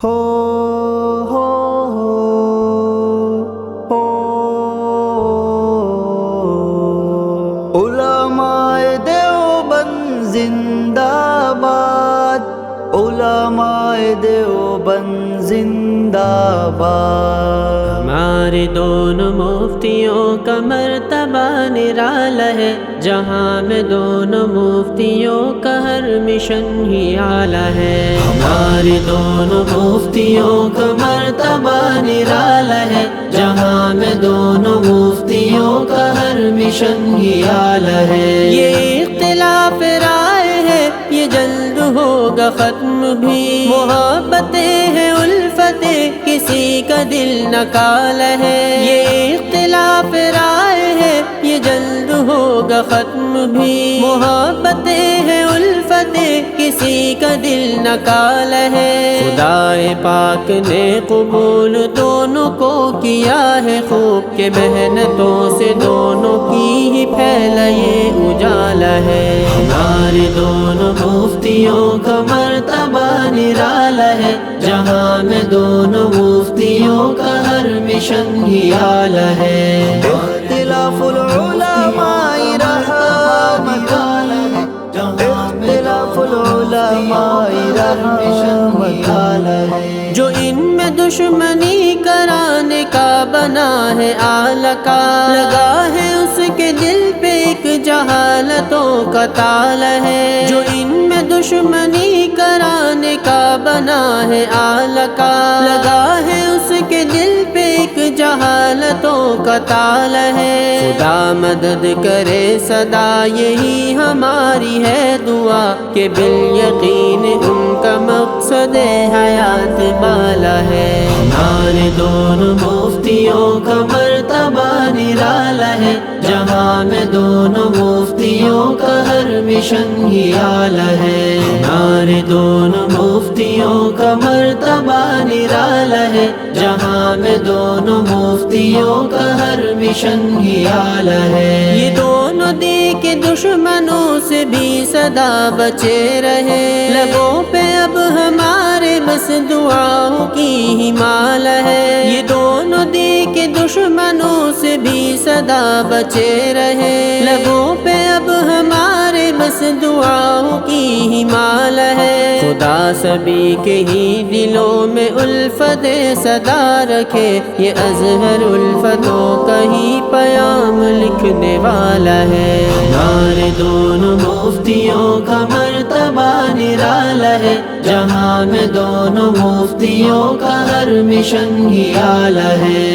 ہو ہو ہو علماء دیوبند زندہ باد، علماء دیوبند زندہ باد۔ ہمارے دونوں مفتیوں کا مرتبہ نرالا ہے، جہاں میں دونوں مفتیوں کا ہر مشن ہی اعلیٰ ہے۔ ہمارے دونوں مفتیوں کا مرتبہ نرالا ہے، جہاں میں دونوں مفتیوں کا ہر مشن ہی اعلیٰ ہے۔ یہ اختلاف رائے ہے، یہ جلد ہوگا ختم بھی، محبتیں ہیں الفتیں، کسی کا دل نہ کالا ہے۔ یہ اختلاف رائے ہے، یہ جلد ہوگا ختم بھی، محبتیں ہیں الفتیں، کسی کا دل نہ کالا ہے۔ خدائے پاک نے قبول دونوں کو کیا ہے خوب، کہ محنتوں سے دونوں کی ہی پھیلا یہ اجالا ہے۔ ہمارے دونوں مفتیوں کا مرتبہ نرالا ہے، جہاں میں دونوں مفتیوں کا ہر مشن ہی اعلیٰ ہے۔ اختلاف العلماء رحمت، اختلاف العلماء رحمت ہے۔ جو ان میں دشمنی کرانے کا بنا ہے آلہ کا، لگا ہے اس کے دل پہ ایک جہالتوں کا تالا ہے۔ جو ان میں دشمنی کرانے کا بنا ہے آلہ کا، لگا ہے اس کے دل پہ ایک جہالتوں کا تالا ہے۔ خدا مدد کرے صدا یہی ہماری ہے دعا، کہ بالیقین ان کا مقصد حیات بالا ہے۔ ہمارے دونوں مفتیوں کا مرتبہ نرالا ہے، جہاں میں دونوں مفتیوں کا ہر مشن ہی اعلیٰ ہے۔ ہمارے دونوں مفتیوں کا مرتبہ نرالا ہے، جہاں میں دونوں مفتیوں کا ہر مشن ہی اعلیٰ ہے۔ یہ دونوں دے کے دشمنوں سے بھی سدا بچے رہے، لبوں پہ اب ہمارے بس دعاؤں کی ہی مال ہے۔ یہ دونوں دے کے دشمنوں سے بھی سدا بچے رہے، لبوں پہ اب ہمارے بس دعاؤں کی ہی مال ہے۔ خدا سبھی کے ہی دلوں میں الفت صدا رکھے، یہ اظہر الفتوں کا ہی پیام لکھنے والا ہے۔ ہمارے دونوں مفتیوں کا مرتبہ نرالا ہے، جہاں میں دونوں مفتیوں کا ہر مشن ہی اعلیٰ ہے۔